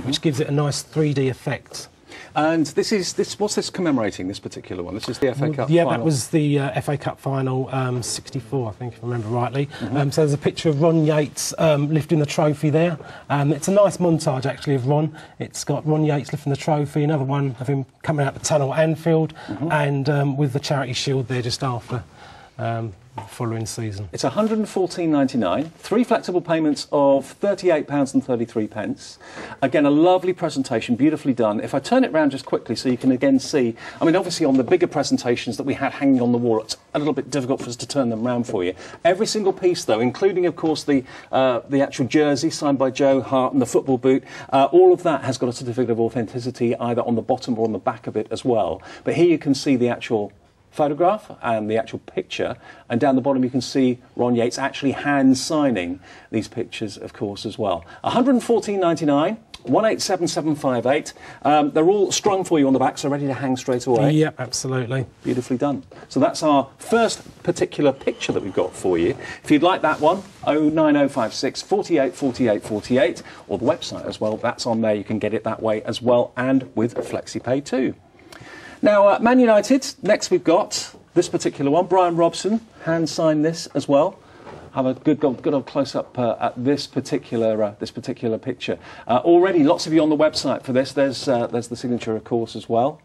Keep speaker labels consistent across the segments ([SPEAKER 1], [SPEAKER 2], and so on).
[SPEAKER 1] which gives it a nice 3D effect.
[SPEAKER 2] And what's this commemorating, this particular one? This is the FA Cup
[SPEAKER 1] yeah,
[SPEAKER 2] final?
[SPEAKER 1] that was the FA Cup final, 64, I think, if I remember rightly. So there's a picture of Ron Yates lifting the trophy there. It's a nice montage, actually, of Ron. It's got Ron Yates lifting the trophy, another one of him coming out the tunnel at Anfield, and with the charity shield there just after. The following season. It's
[SPEAKER 2] £114.99, 3 flexible payments of £38.33. Again, a lovely presentation, beautifully done. If I turn it round just quickly so you can again see, I mean, obviously on the bigger presentations that we had hanging on the wall, it's a little bit difficult for us to turn them round for you. Every single piece, though, including, of course, the actual jersey signed by Joe Hart and the football boot, all of that has got a certificate of authenticity either on the bottom or on the back of it as well. But here you can see the actual photograph and the actual picture, and down the bottom you can see Ron Yates actually hand signing these pictures, of course, as well. £114.99, 187758. They're all strung for you on the back, so ready to hang straight away.
[SPEAKER 1] Yeah, absolutely.
[SPEAKER 2] Beautifully done. So that's our first particular picture that we've got for you. If you'd like that one, 09056 48 48 48, or the website as well, that's on there. You can get it that way as well, and with FlexiPay too. Now, Man United, next we've got this particular one. Brian Robson, hand signed this as well. Have a good old close-up at this particular picture. Already, lots of you on the website for this. There's the signature, of course, as well.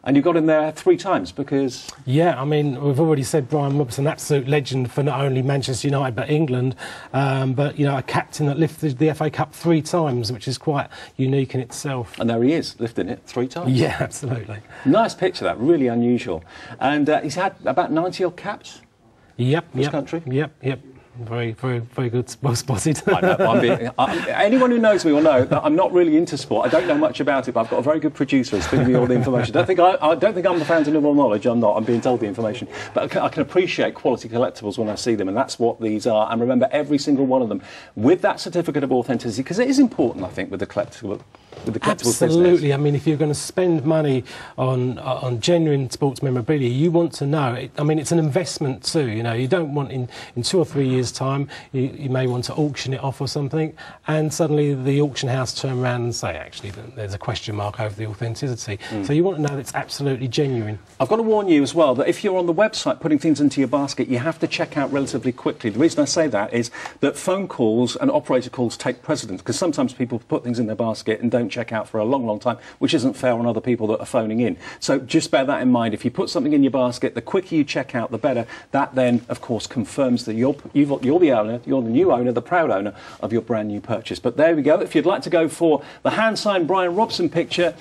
[SPEAKER 2] And you got in there 3 times because...
[SPEAKER 1] Yeah, I mean, we've already said Brian Robson, absolute legend for not only Manchester United but England, but, you know, a captain that lifted the FA Cup 3 times, which is quite unique in itself.
[SPEAKER 2] And there he is, lifting it 3 times.
[SPEAKER 1] Yeah, absolutely.
[SPEAKER 2] Nice picture, that, really unusual. And he's had about 90-odd caps.
[SPEAKER 1] Yep,
[SPEAKER 2] this country.
[SPEAKER 1] Yep. Very good, well spotted.
[SPEAKER 2] I know, anyone who knows me will know that I'm not really into sport. I don't know much about it, but I've got a very good producer who's giving me all the information. I don't think I'm the fountain of all knowledge. I'm not. I'm being told the information. But I can appreciate quality collectibles when I see them, and that's what these are. And remember every single one of them with that certificate of authenticity, because it is important, I think, with the collectibles.
[SPEAKER 1] Absolutely.
[SPEAKER 2] Business.
[SPEAKER 1] I mean, if you're going to spend money on genuine sports memorabilia, you want to know. I mean, it's an investment too. You know, you don't want in 2 or 3 years' time you may want to auction it off or something, and suddenly the auction house turn around and say, actually, there's a question mark over the authenticity. So you want to know that it's absolutely genuine.
[SPEAKER 2] I've got to warn you as well that if you're on the website putting things into your basket, you have to check out relatively quickly. The reason I say that is that phone calls and operator calls take precedence, because sometimes people put things in their basket and don't check out for a long time, which isn't fair on other people that are phoning in. So just bear that in mind. If you put something in your basket, the quicker you check out, the better. That then, of course, confirms that you're the owner, you're the new owner, the proud owner of your brand new purchase. But there we go. If you'd like to go for the hand-signed Brian Robson picture,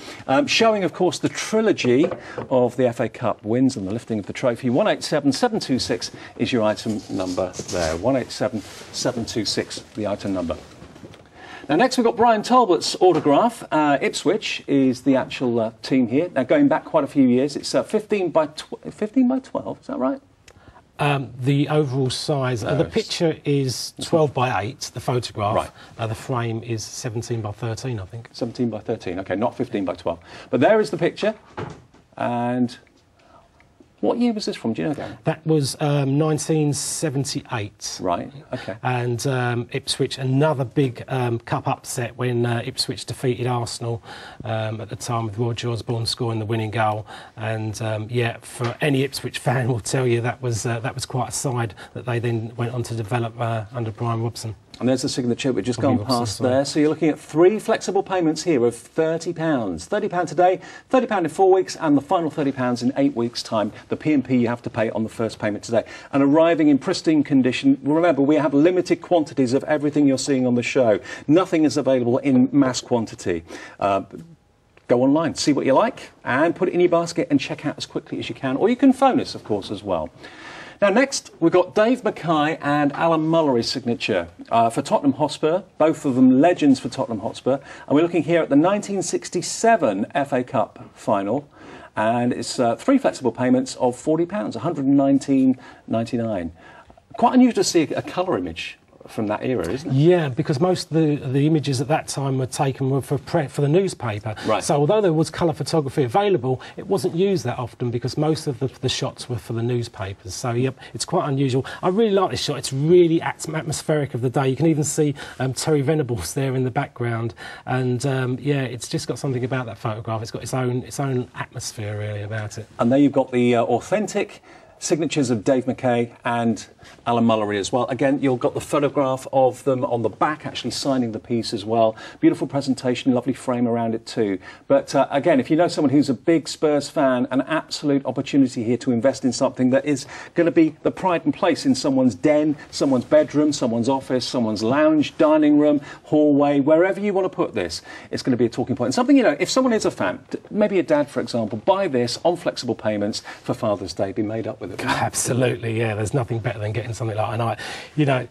[SPEAKER 2] showing, of course, the trilogy of the FA Cup wins and the lifting of the trophy, 187726 is your item number there. 187726, the item number. Now, next we've got Brian Talbot's autograph. Ipswich is the actual team here. Now, going back quite a few years, it's 15 by 12, is that right?
[SPEAKER 1] The overall size, the picture is 12 by 8, the photograph.
[SPEAKER 2] Right.
[SPEAKER 1] The frame is 17 by 13, I think. 17
[SPEAKER 2] by 13, OK, not 15 by 12. But there is the picture. And what year was this from? Do you know, Darren?
[SPEAKER 1] That was 1978.
[SPEAKER 2] Right, OK.
[SPEAKER 1] And Ipswich, another big cup upset when Ipswich defeated Arsenal at the time with Roger Osborne scoring the winning goal. And yeah, for any Ipswich fan will tell you that was quite a side that they then went on to develop under Brian Robson.
[SPEAKER 2] And there's the signature, we've just gone past there. So you're looking at 3 flexible payments here of £30. £30 today, £30 in 4 weeks, and the final £30 in 8 weeks' time. The P&P you have to pay on the first payment today. And arriving in pristine condition. Remember, we have limited quantities of everything you're seeing on the show. Nothing is available in mass quantity. Go online, see what you like, and put it in your basket and check out as quickly as you can. Or you can phone us, of course, as well. Now, next, we've got Dave Mackay and Alan Mullery's signature for Tottenham Hotspur, both of them legends for Tottenham Hotspur. And we're looking here at the 1967 FA Cup final. And it's 3 flexible payments of £40, £119.99. Quite unusual to see a colour image from that era, isn't it?
[SPEAKER 1] Yeah, because most of the images at that time were taken for the newspaper.
[SPEAKER 2] Right.
[SPEAKER 1] So although there was colour photography available, it wasn't used that often because most of the shots were for the newspapers. So, yep, it's quite unusual. I really like this shot. It's really atmospheric of the day. You can even see Terry Venables there in the background. And, yeah, it's just got something about that photograph. It's got its own atmosphere, really, about it.
[SPEAKER 2] And there you've got the authentic signatures of Dave McKay and Alan Mullery as well. Again, you've got the photograph of them on the back, actually signing the piece as well. Beautiful presentation, lovely frame around it too. But again, if you know someone who's a big Spurs fan, an absolute opportunity here to invest in something that is going to be the pride and place in someone's den, someone's bedroom, someone's office, someone's lounge, dining room, hallway, wherever you want to put this, it's going to be a talking point. And something, you know, if someone is a fan, maybe a dad, for example, buy this on flexible payments for Father's Day, be made up with it.
[SPEAKER 1] Absolutely, yeah. There's nothing better than getting something like that. You know,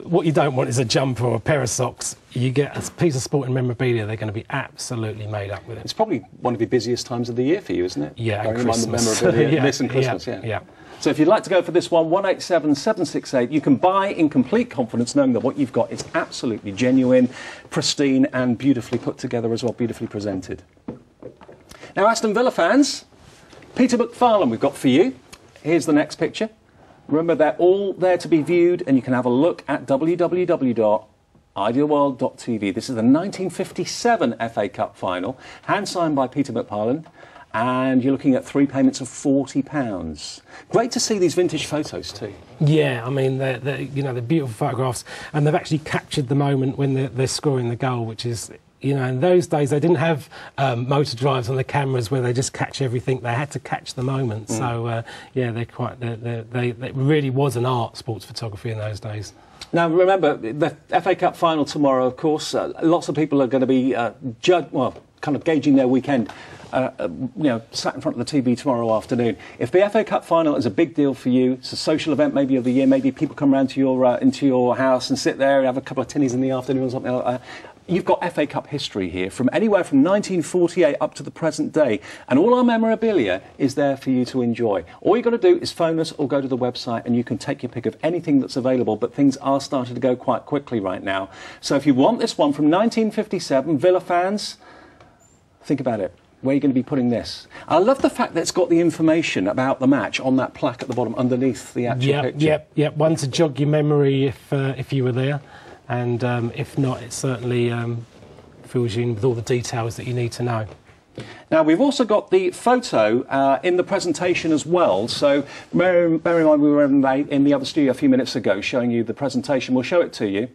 [SPEAKER 1] what you don't want is a jumper or a pair of socks. You get a piece of sporting memorabilia, they're going to be absolutely made up with it.
[SPEAKER 2] It's probably one of the busiest times of the year for you, isn't it?
[SPEAKER 1] Yeah,
[SPEAKER 2] bearing
[SPEAKER 1] and Christmas.
[SPEAKER 2] in mind the memorabilia,
[SPEAKER 1] Yeah,
[SPEAKER 2] this and Christmas,
[SPEAKER 1] yeah.
[SPEAKER 2] So if you'd like to go for this one, 187-768, you can buy in complete confidence, knowing that what you've got is absolutely genuine, pristine, and beautifully put together as well, beautifully presented. Now, Aston Villa fans, Peter McFarlane we've got for you. Here's the next picture. Remember, they're all there to be viewed, and you can have a look at www.idealworld.tv. This is the 1957 FA Cup final, hand-signed by Peter McFarlane, and you're looking at 3 payments of £40. Great to see these vintage photos too.
[SPEAKER 1] Yeah, I mean, they're beautiful photographs, and they've actually captured the moment when they're scoring the goal, which is... You know, in those days, they didn't have motor drives on the cameras where they just catch everything. They had to catch the moment. So, yeah, it really was an art, sports photography in those days.
[SPEAKER 2] Now, remember, the FA Cup final tomorrow, of course, lots of people are going to be kind of gauging their weekend, sat in front of the TV tomorrow afternoon. If the FA Cup final is a big deal for you, it's a social event maybe of the year, maybe people come round to your into your house and sit there and have a couple of tinnies in the afternoon or something like that. You've got FA Cup history here, from anywhere from 1948 up to the present day, and all our memorabilia is there for you to enjoy. All you've got to do is phone us or go to the website and you can take your pick of anything that's available, but things are starting to go quite quickly right now. So if you want this one from 1957, Villa fans, think about it. Where are you going to be putting this? I love the fact that it's got the information about the match on that plaque at the bottom underneath the actual picture.
[SPEAKER 1] Yep. One to jog your memory if you were there. And if not, it certainly fills you in with all the details that you need to know.
[SPEAKER 2] Now, we've also got the photo in the presentation as well. So, bear in mind, we were in the other studio a few minutes ago showing you the presentation. We'll show it to you.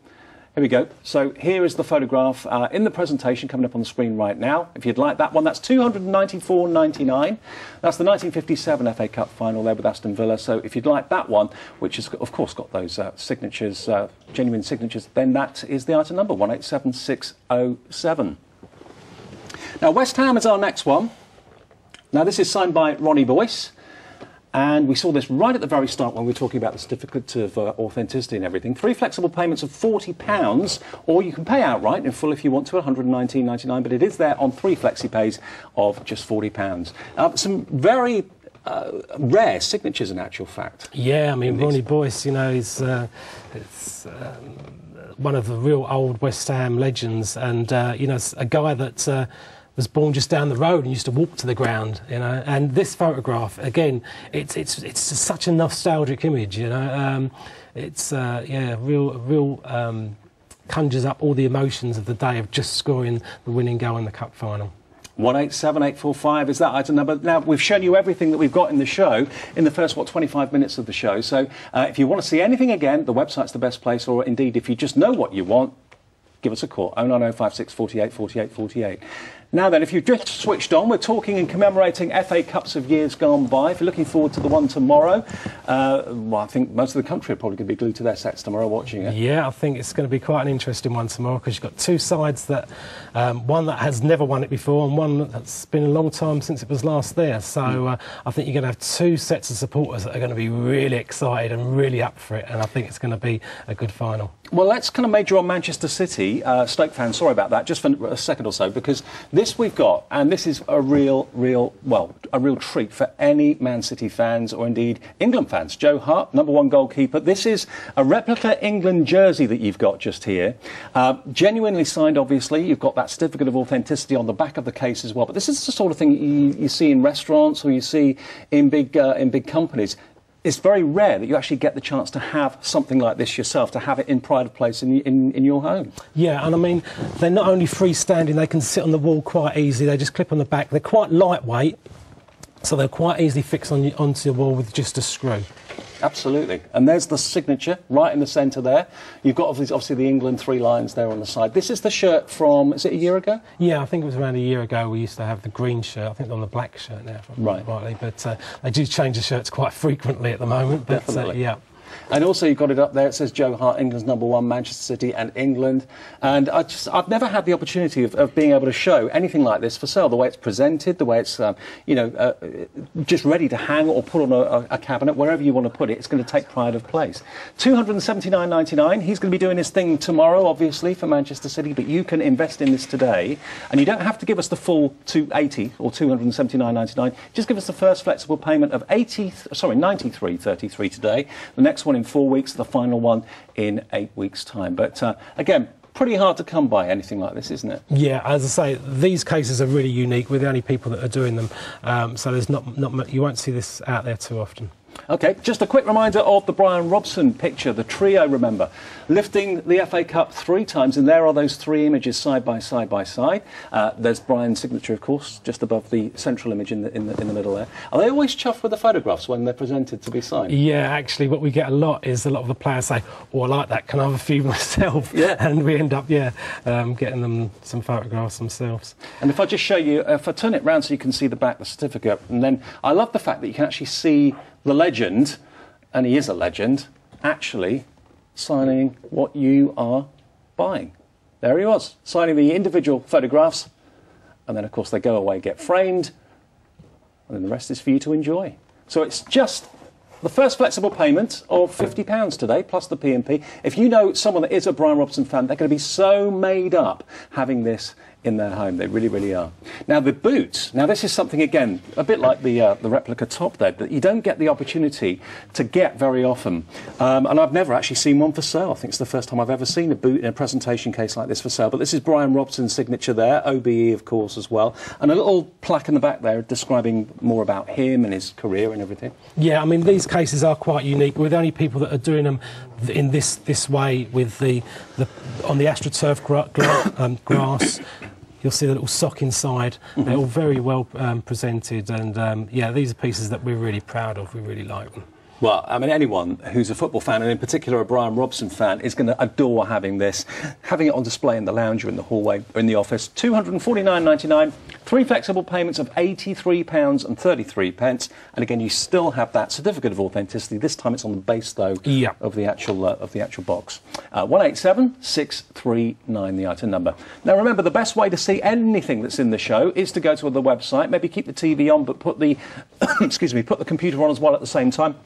[SPEAKER 2] Here we go. So here is the photograph in the presentation coming up on the screen right now. If you'd like that one, that's £294.99. That's the 1957 FA Cup final there with Aston Villa. So if you'd like that one, which has, of course, got those signatures, genuine signatures, then that is the item number, 187607. Now, West Ham is our next one. Now, this is signed by Ronnie Boyce. And we saw this right at the very start when we were talking about the certificate of authenticity and everything. 3 flexible payments of £40, or you can pay outright in full if you want to, £119.99, but it is there on 3 flexi pays of just £40. Some very rare signatures in actual fact.
[SPEAKER 1] Yeah, I mean, Ronnie Boyce, you know, is one of the real old West Ham legends, and, you know, a guy that... was born just down the road and used to walk to the ground, you know. And this photograph, again, it's just such a nostalgic image, you know. Real conjures up all the emotions of the day of just scoring the winning goal in the cup final.
[SPEAKER 2] 187845 is that item number. Now, we've shown you everything that we've got in the show in the first, 25 minutes of the show. So if you want to see anything again, the website's the best place, or indeed, if you just know what you want, give us a call, 09056 48 48 48. Now then, if you've just switched on, we're talking and commemorating FA Cups of years gone by. If you're looking forward to the one tomorrow, well, I think most of the country are probably going to be glued to their sets tomorrow watching it. Yeah,
[SPEAKER 1] I think it's going to be quite an interesting one tomorrow, because you've got two sides that, one that has never won it before and one that's been a long time since it was last there. So I think you're going to have two sets of supporters that are going to be really excited and really up for it, and I think it's going to be a good final.
[SPEAKER 2] Well, let's kind of major on Manchester City. Stoke fans, sorry about that, just for a second or so, because This we've got, and this is a real treat for any Man City fans or indeed England fans. Joe Hart, #1 goalkeeper. This is a replica England jersey that you've got just here. Genuinely signed, obviously. You've got that certificate of authenticity on the back of the case as well. But this is the sort of thing you see in restaurants or you see in big companies. It's very rare that you actually get the chance to have something like this yourself, to have it in pride of place in your home.
[SPEAKER 1] Yeah, and I mean, they're not only freestanding, they can sit on the wall quite easily. They just clip on the back. They're quite lightweight, so they're quite easily fixed onto your wall with just a screw.
[SPEAKER 2] Absolutely. And there's the signature right in the centre there. You've got obviously the England 3 lines there on the side. This is the shirt from, is it a year ago?
[SPEAKER 1] Yeah, I think it was around a year ago we used to have the green shirt. I think they're on the black shirt now, rightly. But they do change the shirts quite frequently at the moment. But,
[SPEAKER 2] definitely.
[SPEAKER 1] Yeah.
[SPEAKER 2] And also you've got it up there, it says Joe Hart, England's #1, Manchester City and England. And I've never had the opportunity of being able to show anything like this for sale, the way it's presented, the way it's, just ready to hang or put on a cabinet, wherever you want to put it, it's going to take pride of place. £279.99, he's going to be doing his thing tomorrow, obviously, for Manchester City, but you can invest in this today, and you don't have to give us the full 280 or £279.99, just give us the first flexible payment of £93.33 today, the next one in 4 weeks, the final one in 8 weeks' time. But again, pretty hard to come by anything like this, isn't it?
[SPEAKER 1] Yeah, as I say, these cases are really unique. We're the only people that are doing them, so there's not you won't see this out there too often.
[SPEAKER 2] OK, just a quick reminder of the Brian Robson picture, the trio, remember, lifting the FA Cup 3 times, and there are those 3 images side by side by side. There's Brian's signature, of course, just above the central image in the middle there. Are they always chuffed with the photographs when they're presented to be signed?
[SPEAKER 1] Yeah, actually, what we get a lot is a lot of the players say, "Oh, I like that. Can I have a few myself?"
[SPEAKER 2] Yeah.
[SPEAKER 1] And we end up, getting them some photographs themselves.
[SPEAKER 2] And if I just show you, if I turn it round so you can see the back, the certificate, and then I love the fact that you can actually see the legend, and he is a legend, actually signing what you are buying. There he was, signing the individual photographs, and then, of course, they go away, get framed, and then the rest is for you to enjoy. So it's just the first flexible payment of £50 today, plus the P&P. If you know someone that is a Brian Robson fan, they're going to be so made up having this in their home. They really, really are. Now, the boot. Now, this is something, again, a bit like the replica top there, that you don't get the opportunity to get very often. And I've never actually seen one for sale. I think it's the first time I've ever seen a boot in a presentation case like this for sale. But this is Brian Robson's signature there, OBE, of course, as well. And a little plaque in the back there describing more about him and his career and everything. Yeah,
[SPEAKER 1] I mean, these cases are quite unique. We're the only people that are doing them in this way with on the AstroTurf grass. You'll see the little sock inside. Mm-hmm. They're all very well presented, and these are pieces that we're really proud of. We really like them.
[SPEAKER 2] Well, I mean, anyone who's a football fan, and in particular a Brian Robson fan, is going to adore having this, having it on display in the lounge or in the hallway or in the office. £249.99, 3 flexible payments of £83.33, and again, you still have that certificate of authenticity. This time, it's on the base though of the actual box. 187-639, the item number. Now, remember, the best way to see anything that's in the show is to go to the website. Maybe keep the TV on, but put the put the computer on as well at the same time.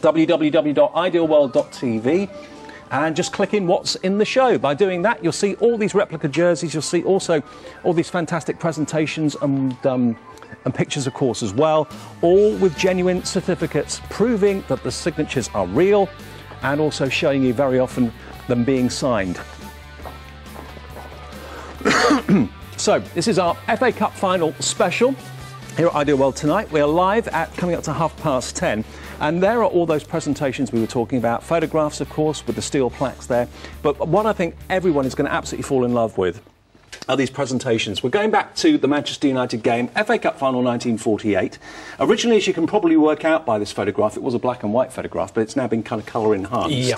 [SPEAKER 2] www.idealworld.tv, and just click in what's in the show. By doing that, you'll see all these replica jerseys. You'll see also all these fantastic presentations and pictures, of course, as well, all with genuine certificates proving that the signatures are real, and also showing you very often them being signed. So this is our FA Cup final special here at Ideal World tonight. We are live at coming up to 10:30. And there are all those presentations we were talking about, photographs, of course, with the steel plaques there. But what I think everyone is going to absolutely fall in love with are these presentations. We're going back to the Manchester United game, FA Cup final 1948. Originally, as you can probably work out by this photograph, it was a black and white photograph, but it's now been kind of colour enhanced.
[SPEAKER 1] Yeah.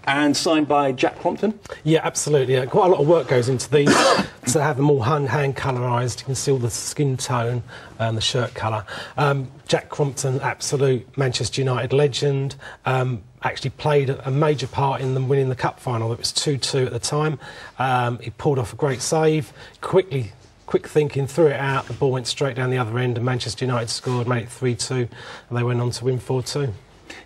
[SPEAKER 2] And signed by Jack Crompton?
[SPEAKER 1] Yeah, absolutely. Yeah. Quite a lot of work goes into these to have them all hand colourised. You can see all the skin tone and the shirt colour. Jack Crompton, absolute Manchester United legend, actually played a major part in them winning the cup final. It was 2-2 at the time. He pulled off a great save, quick thinking, threw it out, the ball went straight down the other end, and Manchester United scored, made it 3-2, and they went on to win 4-2.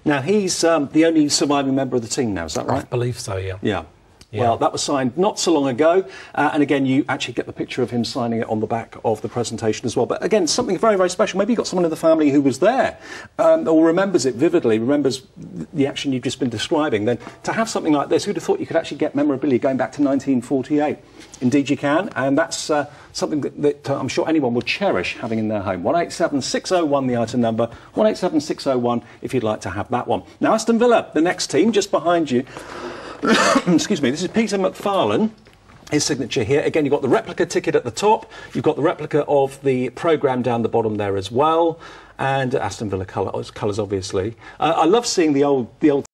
[SPEAKER 2] Now, he's the only surviving member of the team now, is that right?
[SPEAKER 1] I believe so, yeah.
[SPEAKER 2] Yeah.
[SPEAKER 1] Yeah.
[SPEAKER 2] Well, that was signed not so long ago, and again, you actually get the picture of him signing it on the back of the presentation as well. But again, something very, very special. Maybe you've got someone in the family who was there, or remembers it vividly, remembers the action you've just been describing. Then to have something like this, who'd have thought you could actually get memorabilia going back to 1948? Indeed you can, and that's something that I'm sure anyone will cherish having in their home. 187601, the item number, 187601 if you'd like to have that one. Now, Aston Villa, the next team, just behind you. Excuse me, this is Peter McFarlane. His signature here. Again, you've got the replica ticket at the top. You've got the replica of the programme down the bottom there as well. And Aston Villa colours, obviously. I love seeing the old